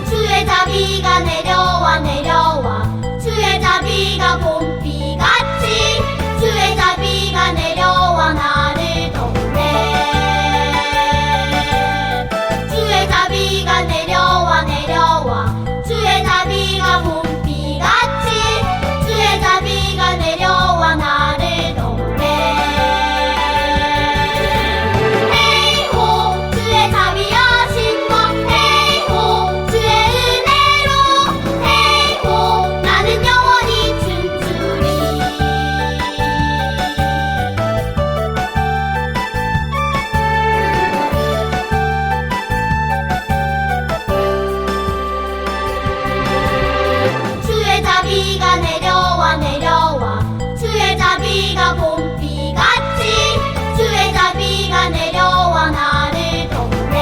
주의 자비가 내려와 내려와 주의 자비가 봄비같이 주의 자비가 내려와 나를 돕네. 주의 자비가 내려와 내려와 주의 자비가 봄비같이 주의 자비가 내려와 나를 돕네. 헤이호 주의 자비하신 것 헤이호 주의 은혜로 헤이호 나는 영원히 춤추리. 주의 자비가 내려와 내려와 주의 자비가 봄비같이 주의 자비가 내려와 나를 돕네.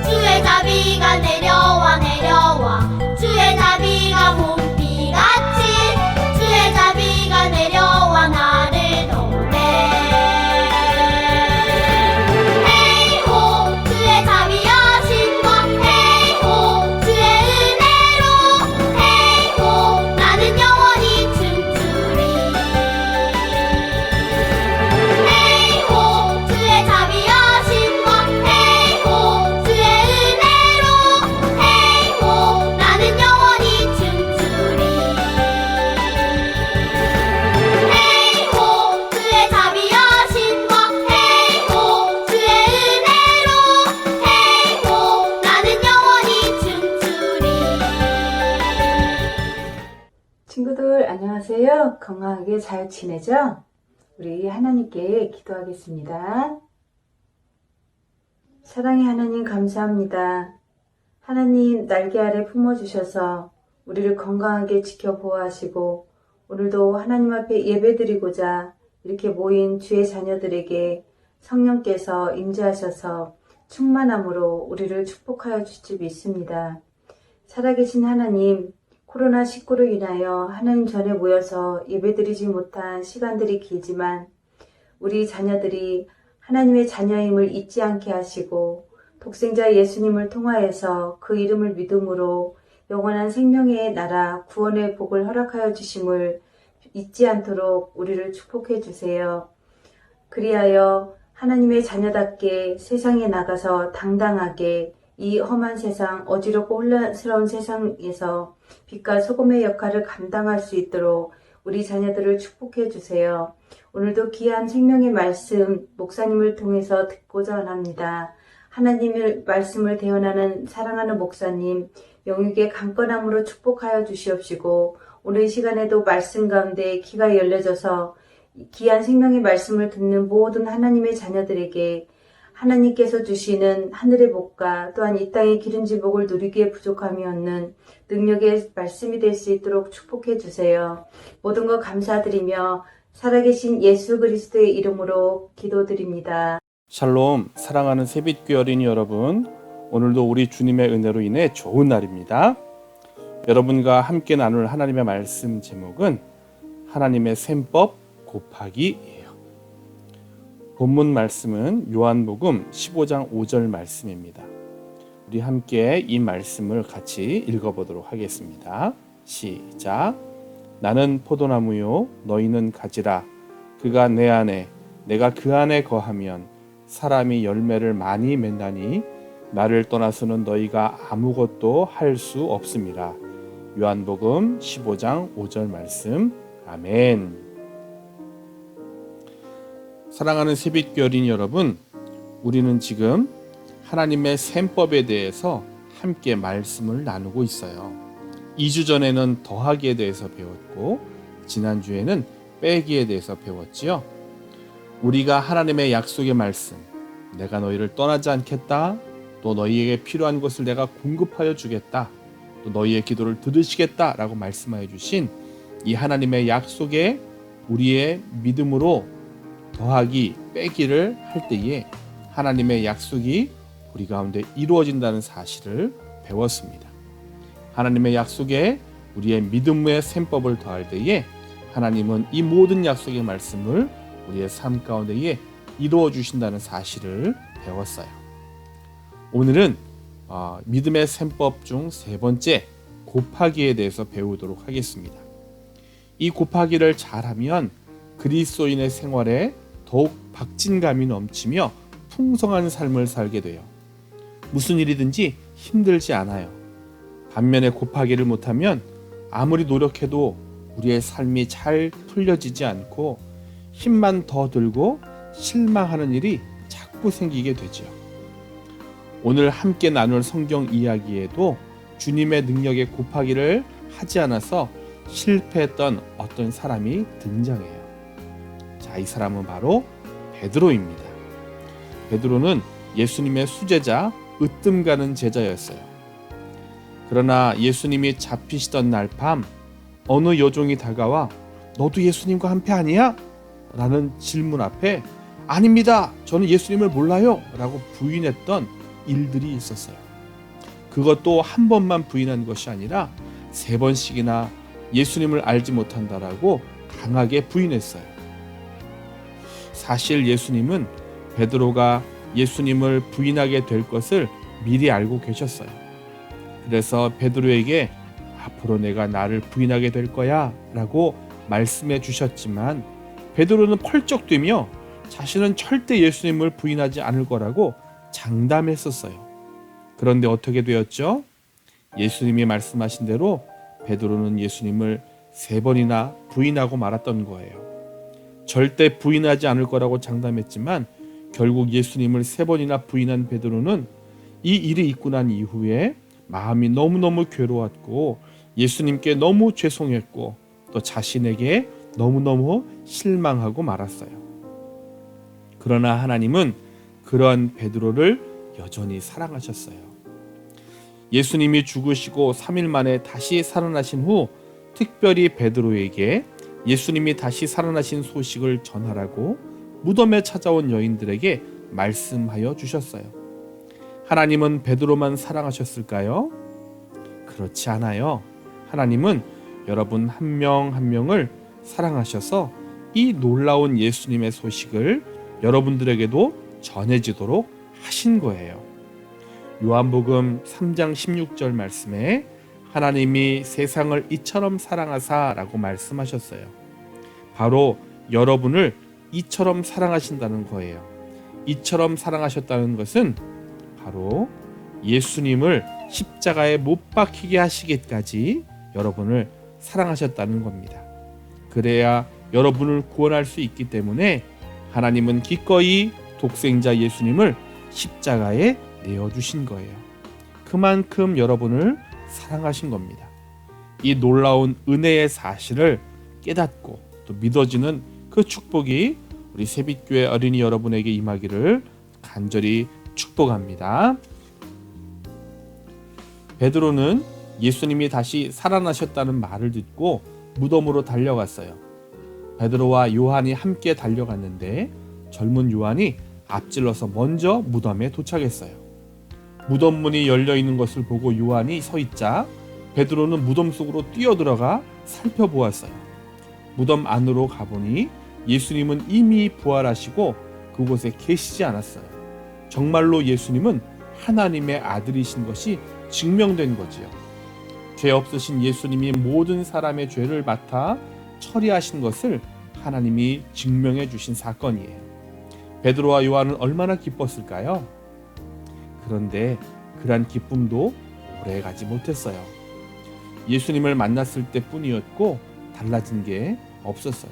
주의 자비가 내려와 내려와 주의 자비가 봄비같이 주의 자비가 내려와 나를 돕네. 헤이호 주의 자비하신 것 헤이호 주의 은혜로 헤이호 나는 영원히 춤추리. 헤이호 주의 자비하신 것 헤이호 주의 은혜로 헤이호 나는 영원히 춤추리. 헤이호 주의 자비하신 것 헤이호 주의 은혜로 헤이호 나는 영원히 춤추리. 친구들 안녕하세요. 건강하게 잘 지내죠? 우리 하나님께 기도하겠습니다. 사랑의 하나님 감사합니다. 하나님 날개 아래 품어주셔서 우리를 건강하게 지켜보호하시고 오늘도 하나님 앞에 예배드리고자 이렇게 모인 주의 자녀들에게 성령께서 임재하셔서 충만함으로 우리를 축복하여 주실 줄 믿습니다. 살아계신 하나님, 코로나19로 인하여 하나님 전에 모여서 예배드리지 못한 시간들이 길지만 우리 자녀들이 하나님의 자녀임을 잊지 않게 하시고 독생자 예수님을 통하여서 그 이름을 믿음으로 영원한 생명의 나라 구원의 복을 허락하여 주심을 잊지 않도록 우리를 축복해 주세요. 그리하여 하나님의 자녀답게 세상에 나가서 당당하게 이 험한 세상, 어지럽고 혼란스러운 세상에서 빛과 소금의 역할을 감당할 수 있도록 우리 자녀들을 축복해 주세요. 오늘도 귀한 생명의 말씀 목사님을 통해서 듣고자 합니다. 하나님의 말씀을 대언하는 사랑하는 목사님 영육의 강건함으로 축복하여 주시옵시고 오늘 이 시간에도 말씀 가운데 귀가 열려져서 귀한 생명의 말씀을 듣는 모든 하나님의 자녀들에게 하나님께서 주시는 하늘의 복과 또한 이 땅의 기름진 복을 누리기에 부족함이 없는 능력의 말씀이 될 수 있도록 축복해 주세요. 모든 것 감사드리며 살아계신 예수 그리스도의 이름으로 기도드립니다. 샬롬, 사랑하는 새빛교회 어린이 여러분, 오늘도 우리 주님의 은혜로 인해 좋은 날입니다. 여러분과 함께 나눌 하나님의 말씀 제목은 하나님의 셈법 곱하기예요. 본문 말씀은 요한복음 15장 5절 말씀입니다. 우리 함께 이 말씀을 같이 읽어보도록 하겠습니다. 시작. 나는 포도나무요 너희는 가지라. 그가 내 안에 내가 그 안에 거하면 사람이 열매를 많이 맺나니 나를 떠나서는 너희가 아무것도 할 수 없습니다. 요한복음 15장 5절 말씀. 아멘. 사랑하는 새빛교회 어린이 여러분, 우리는 지금 하나님의 셈법에 대해서 함께 말씀을 나누고 있어요. 2주 전에는 더하기에 대해서 배웠고 지난주에는 빼기에 대해서 배웠지요. 우리가 하나님의 약속의 말씀, 내가 너희를 떠나지 않겠다, 또 너희에게 필요한 것을 내가 공급하여 주겠다, 또 너희의 기도를 들으시겠다 라고 말씀하여 주신 이 하나님의 약속에 우리의 믿음으로 더하기, 빼기를 할 때에 하나님의 약속이 우리 가운데 이루어진다는 사실을 배웠습니다. 하나님의 약속에 우리의 믿음의 셈법을 더할 때에 하나님은 이 모든 약속의 말씀을 우리의 삶 가운데에 이루어 주신다는 사실을 배웠어요. 오늘은 믿음의 셈법 중 세 번째 곱하기에 대해서 배우도록 하겠습니다. 이 곱하기를 잘하면 그리스도인의 생활에 더욱 박진감이 넘치며 풍성한 삶을 살게 돼요. 무슨 일이든지 힘들지 않아요. 반면에 곱하기를 못하면 아무리 노력해도 우리의 삶이 잘 풀려지지 않고 힘만 더 들고 실망하는 일이 자꾸 생기게 되죠. 오늘 함께 나눌 성경 이야기에도 주님의 능력에 곱하기를 하지 않아서 실패했던 어떤 사람이 등장해요. 자, 이 사람은 바로 베드로입니다. 베드로는 예수님의 수제자, 으뜸 가는 제자였어요. 그러나 예수님이 잡히시던 날 밤 어느 여종이 다가와 너도 예수님과 한패 아니야? 라는 질문 앞에 아닙니다. 저는 예수님을 몰라요. 라고 부인했던 일들이 있었어요. 그것도 한 번만 부인한 것이 아니라 3번씩이나 예수님을 알지 못한다라고 강하게 부인했어요. 사실 예수님은 베드로가 예수님을 부인하게 될 것을 미리 알고 계셨어요. 그래서 베드로에게 앞으로 내가 나를 부인하게 될 거야 라고 말씀해 주셨지만 베드로는 펄쩍 뛰며 자신은 절대 예수님을 부인하지 않을 거라고 장담했었어요. 그런데 어떻게 되었죠? 예수님이 말씀하신 대로 베드로는 예수님을 3번이나 부인하고 말았던 거예요. 절대 부인하지 않을 거라고 장담했지만 결국 예수님을 3번이나 부인한 베드로는 이 일이 있고 난 이후에 마음이 너무너무 괴로웠고 예수님께 너무 죄송했고 또 자신에게 너무너무 실망하고 말았어요. 그러나 하나님은 그러한 베드로를 여전히 사랑하셨어요. 예수님이 죽으시고 3일 만에 다시 살아나신 후 특별히 베드로에게 예수님이 다시 살아나신 소식을 전하라고 무덤에 찾아온 여인들에게 말씀하여 주셨어요. 하나님은 베드로만 사랑하셨을까요? 그렇지 않아요. 하나님은 여러분 한 명 한 명을 사랑하셔서 이 놀라운 예수님의 소식을 여러분들에게도 전해지도록 하신 거예요. 요한복음 3장 16절 말씀에 하나님이 세상을 이처럼 사랑하사라고 말씀하셨어요. 바로 여러분을 이처럼 사랑하신다는 거예요. 이처럼 사랑하셨다는 것은 바로 예수님을 십자가에 못 박히게 하시기까지 여러분을 사랑하셨다는 겁니다. 그래야 여러분을 구원할 수 있기 때문에 하나님은 기꺼이 독생자 예수님을 십자가에 내어주신 거예요. 그만큼 여러분을 사랑하신 겁니다. 이 놀라운 은혜의 사실을 깨닫고 또 믿어지는 그 축복이 우리 새빛교회 어린이 여러분에게 임하기를 간절히 축복합니다. 베드로는 예수님이 다시 살아나셨다는 말을 듣고 무덤으로 달려갔어요. 베드로와 요한이 함께 달려갔는데 젊은 요한이 앞질러서 먼저 무덤에 도착했어요. 무덤 문이 열려 있는 것을 보고 요한이 서 있자 베드로는 무덤 속으로 뛰어들어가 살펴보았어요. 무덤 안으로 가보니 예수님은 이미 부활하시고 그곳에 계시지 않았어요. 정말로 예수님은 하나님의 아들이신 것이 증명된 거지요. 죄 없으신 예수님이 모든 사람의 죄를 맡아 처리하신 것을 하나님이 증명해 주신 사건이에요. 베드로와 요한은 얼마나 기뻤을까요? 그런데 그러한 기쁨도 오래가지 못했어요. 예수님을 만났을 때뿐이었고 달라진 게 없었어요.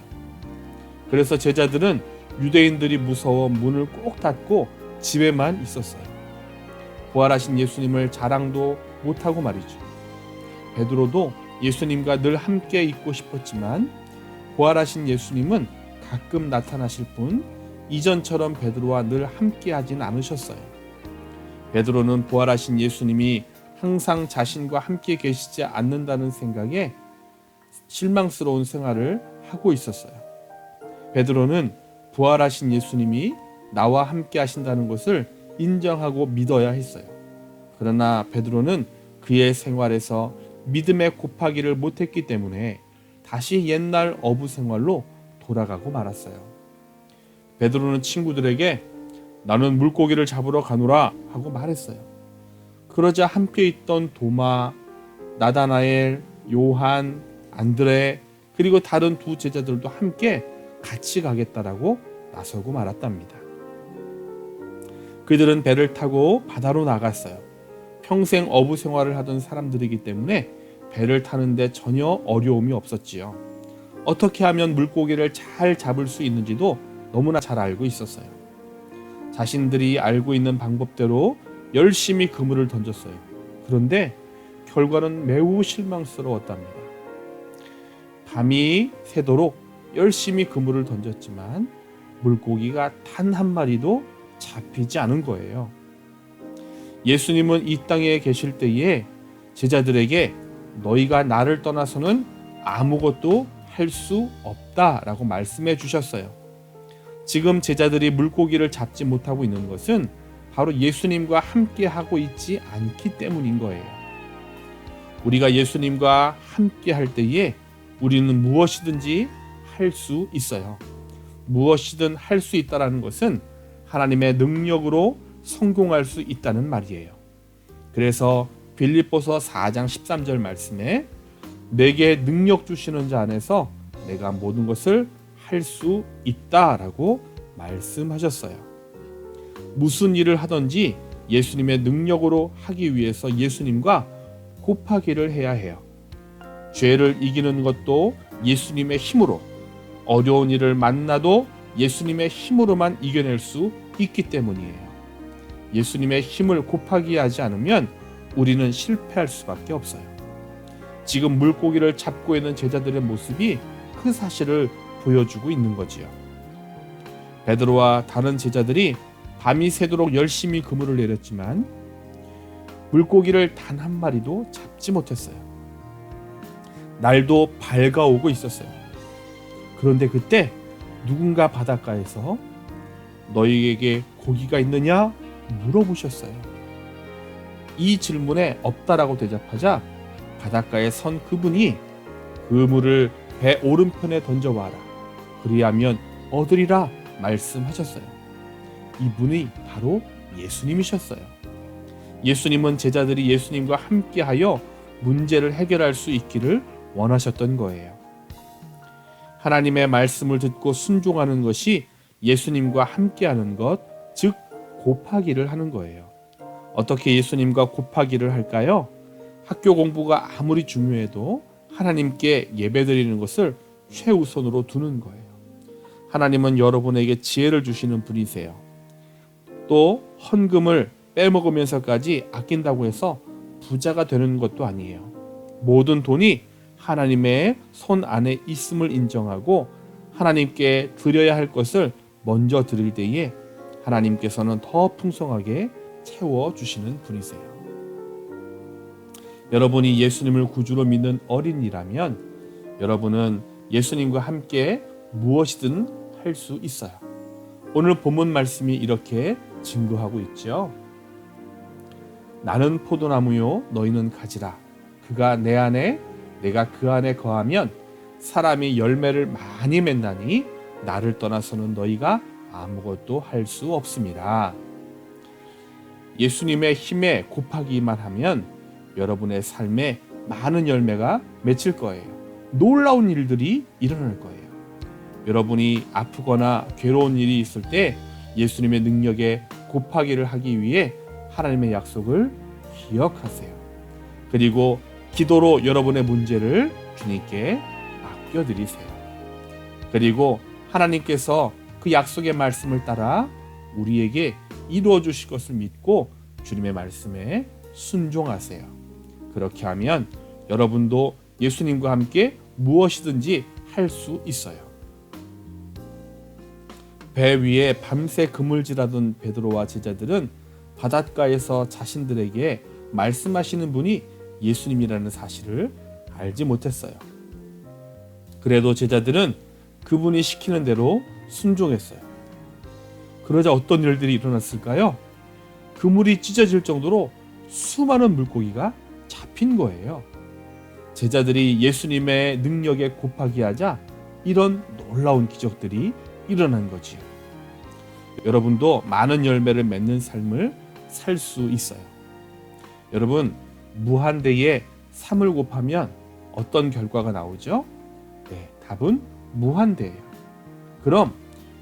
그래서 제자들은 유대인들이 무서워 문을 꼭 닫고 집에만 있었어요. 부활하신 예수님을 자랑도 못하고 말이죠. 베드로도 예수님과 늘 함께 있고 싶었지만 부활하신 예수님은 가끔 나타나실 뿐 이전처럼 베드로와 늘 함께 하진 않으셨어요. 베드로는 부활하신 예수님이 항상 자신과 함께 계시지 않는다는 생각에 실망스러운 생활을 하고 있었어요. 베드로는 부활하신 예수님이 나와 함께 하신다는 것을 인정하고 믿어야 했어요. 그러나 베드로는 그의 생활에서 믿음의 곱하기를 못했기 때문에 다시 옛날 어부 생활로 돌아가고 말았어요. 베드로는 친구들에게 나는 물고기를 잡으러 가노라 하고 말했어요. 그러자 함께 있던 도마, 나다나엘, 요한, 안드레 그리고 다른 두 제자들도 함께 같이 가겠다라고 나서고 말았답니다. 그들은 배를 타고 바다로 나갔어요. 평생 어부 생활을 하던 사람들이기 때문에 배를 타는데 전혀 어려움이 없었지요. 어떻게 하면 물고기를 잘 잡을 수 있는지도 너무나 잘 알고 있었어요. 자신들이 알고 있는 방법대로 열심히 그물을 던졌어요. 그런데 결과는 매우 실망스러웠답니다. 밤이 새도록 열심히 그물을 던졌지만 물고기가 단 한 마리도 잡히지 않은 거예요. 예수님은 이 땅에 계실 때에 제자들에게 너희가 나를 떠나서는 아무것도 할 수 없다라고 말씀해 주셨어요. 지금 제자들이 물고기를 잡지 못하고 있는 것은 바로 예수님과 함께 하고 있지 않기 때문인 거예요. 우리가 예수님과 함께 할 때에 우리는 무엇이든지 할 수 있어요. 무엇이든 할 수 있다는 것은 하나님의 능력으로 성공할 수 있다는 말이에요. 그래서 빌립보서 4장 13절 말씀에 내게 능력 주시는 자 안에서 내가 모든 것을 할 수 있다라고 말씀하셨어요. 무슨 일을 하든지 예수님의 능력으로 하기 위해서 예수님과 곱하기를 해야 해요. 죄를 이기는 것도 예수님의 힘으로, 어려운 일을 만나도 예수님의 힘으로만 이겨낼 수 있기 때문이에요. 예수님의 힘을 곱하기 하지 않으면 우리는 실패할 수밖에 없어요. 지금 물고기를 잡고 있는 제자들의 모습이 그 사실을 보여주고 있는 거지요. 베드로와 다른 제자들이 밤이 새도록 열심히 그물을 내렸지만 물고기를 단 한 마리도 잡지 못했어요. 날도 밝아오고 있었어요. 그런데 그때 누군가 바닷가에서 너희에게 고기가 있느냐 물어보셨어요. 이 질문에 없다라고 대답하자 바닷가에 선 그분이 그물을 배 오른편에 던져와라. 그리하면 얻으리라 말씀하셨어요. 이분이 바로 예수님이셨어요. 예수님은 제자들이 예수님과 함께하여 문제를 해결할 수 있기를 원하셨던 거예요. 하나님의 말씀을 듣고 순종하는 것이 예수님과 함께하는 것, 즉 곱하기를 하는 거예요. 어떻게 예수님과 곱하기를 할까요? 학교 공부가 아무리 중요해도 하나님께 예배드리는 것을 최우선으로 두는 거예요. 하나님은 여러분에게 지혜를 주시는 분이세요. 또 헌금을 빼먹으면서까지 아낀다고 해서 부자가 되는 것도 아니에요. 모든 돈이 하나님의 손 안에 있음을 인정하고 하나님께 드려야 할 것을 먼저 드릴 때에 하나님께서는 더 풍성하게 채워주시는 분이세요. 여러분이 예수님을 구주로 믿는 어린이라면 여러분은 예수님과 함께 무엇이든 할 수 있어요. 오늘 본문 말씀이 이렇게 증거하고 있죠. 나는 포도나무요 너희는 가지라. 그가 내 안에 내가 그 안에 거하면 사람이 열매를 많이 맺나니 나를 떠나서는 너희가 아무것도 할 수 없습니다. 예수님의 힘에 곱하기만 하면 여러분의 삶에 많은 열매가 맺힐 거예요. 놀라운 일들이 일어날 거예요. 여러분이 아프거나 괴로운 일이 있을 때 예수님의 능력에 곱하기를 하기 위해 하나님의 약속을 기억하세요. 그리고 기도로 여러분의 문제를 주님께 맡겨드리세요. 그리고 하나님께서 그 약속의 말씀을 따라 우리에게 이루어 주실 것을 믿고 주님의 말씀에 순종하세요. 그렇게 하면 여러분도 예수님과 함께 무엇이든지 할 수 있어요. 배 위에 밤새 그물질하던 베드로와 제자들은 바닷가에서 자신들에게 말씀하시는 분이 예수님이라는 사실을 알지 못했어요. 그래도 제자들은 그분이 시키는 대로 순종했어요. 그러자 어떤 일들이 일어났을까요? 그물이 찢어질 정도로 수많은 물고기가 잡힌 거예요. 제자들이 예수님의 능력에 곱하기 하자 이런 놀라운 기적들이 일어난 거지요. 여러분도 많은 열매를 맺는 삶을 살 수 있어요. 여러분, 무한대에 3을 곱하면 어떤 결과가 나오죠? 네, 답은 무한대예요. 그럼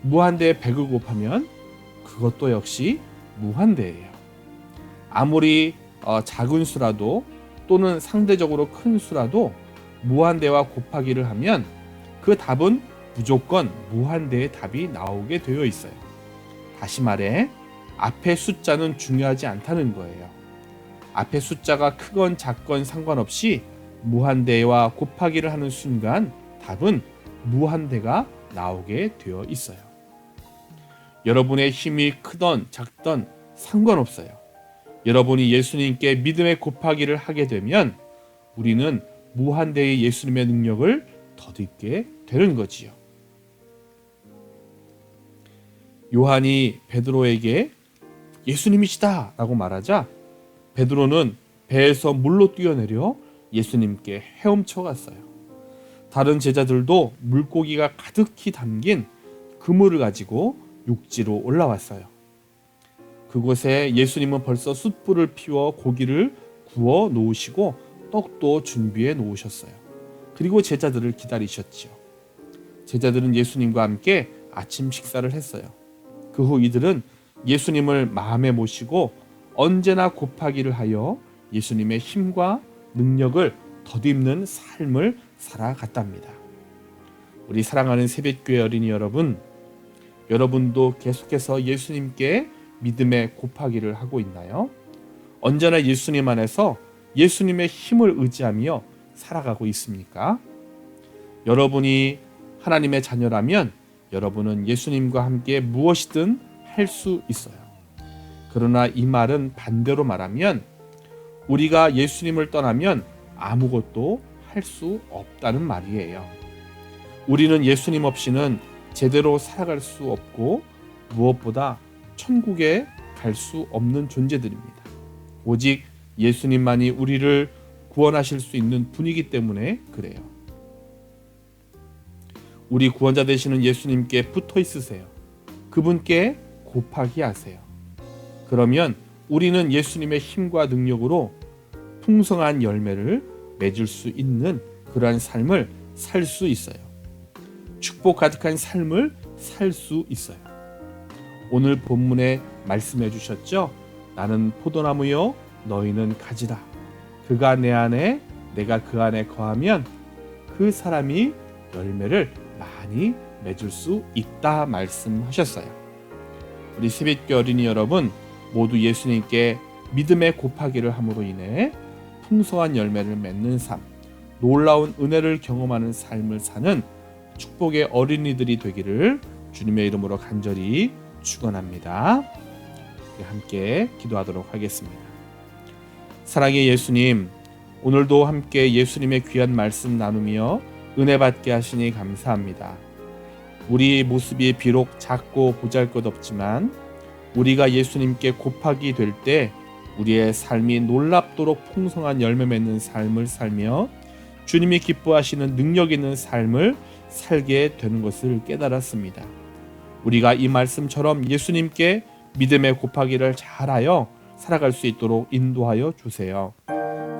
무한대에 100을 곱하면 그것도 역시 무한대예요. 아무리 작은 수라도 또는 상대적으로 큰 수라도 무한대와 곱하기를 하면 그 답은 무조건 무한대의 답이 나오게 되어 있어요. 다시 말해 앞에 숫자는 중요하지 않다는 거예요. 앞에 숫자가 크건 작건 상관없이 무한대와 곱하기를 하는 순간 답은 무한대가 나오게 되어 있어요. 여러분의 힘이 크던 작던 상관없어요. 여러분이 예수님께 믿음의 곱하기를 하게 되면 우리는 무한대의 예수님의 능력을 덧입게 되는 거지요. 요한이 베드로에게 예수님이시다 라고 말하자 베드로는 배에서 물로 뛰어내려 예수님께 헤엄쳐 갔어요. 다른 제자들도 물고기가 가득히 담긴 그물을 가지고 육지로 올라왔어요. 그곳에 예수님은 벌써 숯불을 피워 고기를 구워 놓으시고 떡도 준비해 놓으셨어요. 그리고 제자들을 기다리셨지요. 제자들은 예수님과 함께 아침 식사를 했어요. 그 후 이들은 예수님을 마음에 모시고 언제나 곱하기를 하여 예수님의 힘과 능력을 덧입는 삶을 살아갔답니다. 우리 사랑하는 새벽교회 어린이 여러분, 여러분도 계속해서 예수님께 믿음의 곱하기를 하고 있나요? 언제나 예수님 안에서 예수님의 힘을 의지하며 살아가고 있습니까? 여러분이 하나님의 자녀라면 여러분은 예수님과 함께 무엇이든 할 수 있어요. 그러나 이 말은 반대로 말하면 우리가 예수님을 떠나면 아무것도 할 수 없다는 말이에요. 우리는 예수님 없이는 제대로 살아갈 수 없고 무엇보다 천국에 갈 수 없는 존재들입니다. 오직 예수님만이 우리를 구원하실 수 있는 분이기 때문에 그래요. 우리 구원자 되시는 예수님께 붙어 있으세요. 그분께 곱하기 하세요. 그러면 우리는 예수님의 힘과 능력으로 풍성한 열매를 맺을 수 있는 그러한 삶을 살 수 있어요. 축복 가득한 삶을 살 수 있어요. 오늘 본문에 말씀해 주셨죠? 나는 포도나무요 너희는 가지라. 그가 내 안에 내가 그 안에 거하면 그 사람이 열매를 많이 맺을 수 있다 말씀하셨어요. 우리 새벽교 어린이 여러분 모두 예수님께 믿음의 곱하기를 함으로 인해 풍성한 열매를 맺는 삶, 놀라운 은혜를 경험하는 삶을 사는 축복의 어린이들이 되기를 주님의 이름으로 간절히 축원합니다. 함께 기도하도록 하겠습니다. 사랑의 예수님, 오늘도 함께 예수님의 귀한 말씀 나누며 은혜 받게 하시니 감사합니다. 우리의 모습이 비록 작고 보잘것없지만 우리가 예수님께 곱하기 될 때 우리의 삶이 놀랍도록 풍성한 열매 맺는 삶을 살며 주님이 기뻐하시는 능력 있는 삶을 살게 되는 것을 깨달았습니다. 우리가 이 말씀처럼 예수님께 믿음의 곱하기를 잘하여 살아갈 수 있도록 인도하여 주세요.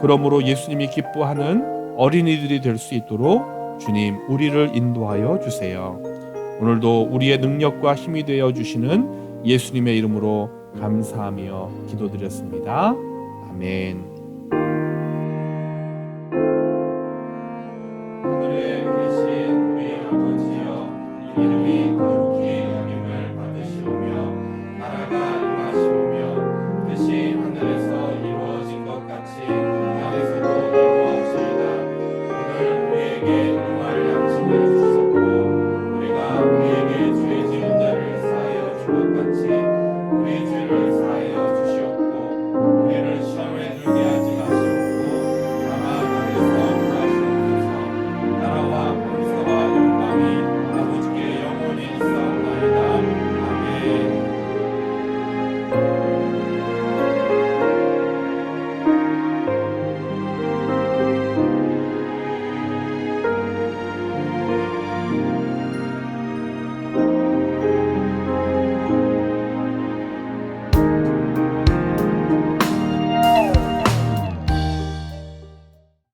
그러므로 예수님이 기뻐하는 어린이들이 될 수 있도록 주님 우리를 인도하여 주세요. 오늘도 우리의 능력과 힘이 되어 주시는 예수님의 이름으로 감사하며 기도드렸습니다. 아멘.